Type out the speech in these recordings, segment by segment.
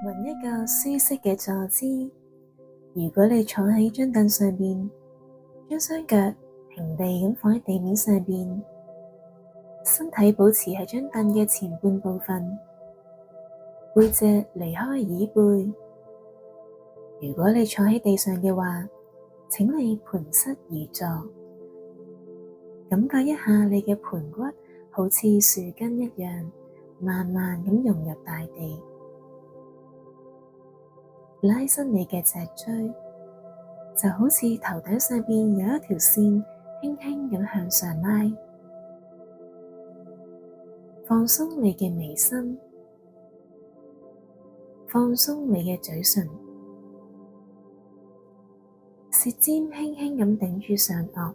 揾一個舒適嘅坐姿。如果你坐喺張凳上邊，將雙腳平地咁放喺地面上邊，身體保持喺張凳嘅前半部分，背脊離開椅背。如果你坐喺地上嘅話，請你盤膝而坐，感覺一下你嘅盤骨好似樹根一樣，慢慢咁融入大地，拉伸你嘅脊椎，就好似頭頂上邊有一條線輕輕咁向上拉，放鬆你嘅眉心，放鬆你嘅嘴唇，舌尖輕輕咁頂住上顎，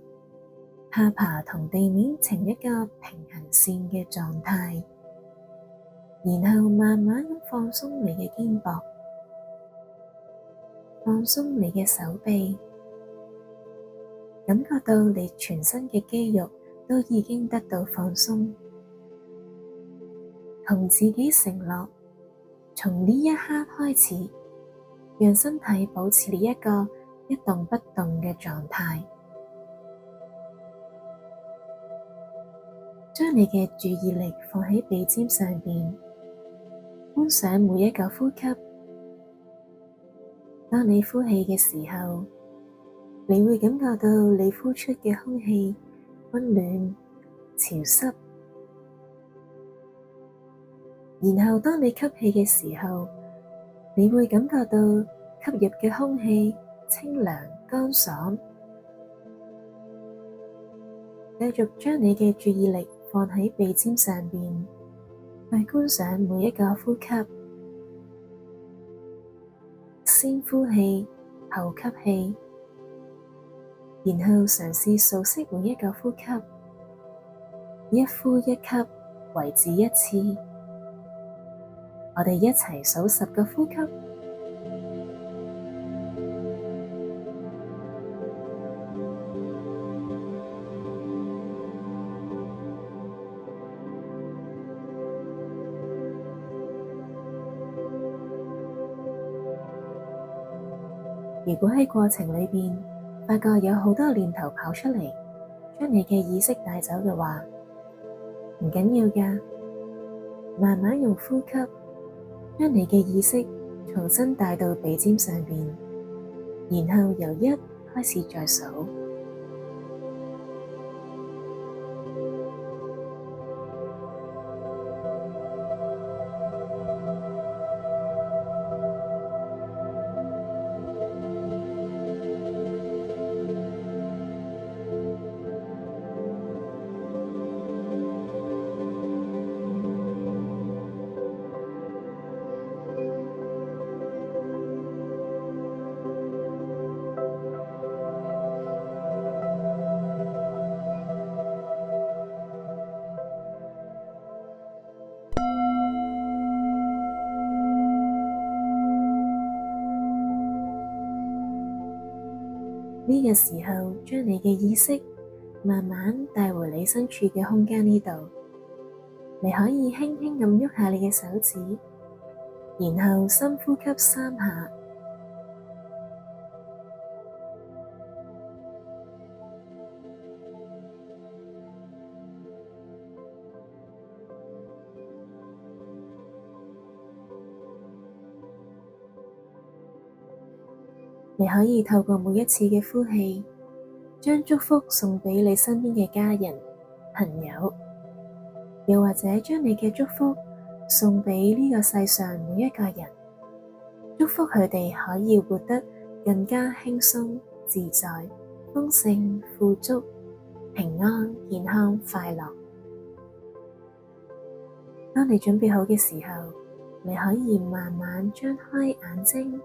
下巴同地面呈一個平行線嘅狀態，然後慢慢咁放鬆你嘅肩膊，放鬆你嘅手臂，感覺到你全身嘅肌肉都已經得到放鬆，同自己承諾，從呢一刻開始，讓身體保持呢一個一動不動嘅狀態，將你嘅注意力放喺鼻尖上邊，觀賞每一個呼吸。當你呼氣嘅時候，你會感覺到你呼出嘅空氣溫暖、潮濕。然後當你吸氣嘅時候，你會感覺到吸入嘅空氣清涼、乾爽。繼續將你嘅注意力放喺鼻尖上邊，去觀賞每一個呼吸。先呼氣，後吸氣，然後嘗試數息每一個呼吸，一呼一吸為止一次。我哋一齊數10個呼吸。如果喺過程裏邊發覺有好多念頭跑出嚟，將你嘅意識帶走嘅話，唔緊要㗎，慢慢用呼吸將你嘅意識重新帶到鼻尖上邊，然後由1開始再數。呢個時候，將你嘅意識慢慢帶回你身處嘅空間呢度，你可以輕輕咁喐下你嘅手指，然後深呼吸3下。你可以透過每一次嘅呼氣，將祝福送畀你身邊嘅家人、朋友，又或者將你嘅祝福送畀呢個世上每一個人，祝福佢哋可以活得更加輕鬆、自在、豐盛、富足、平安、健康、快樂。當你準備好嘅時候，你可以慢慢張開眼睛。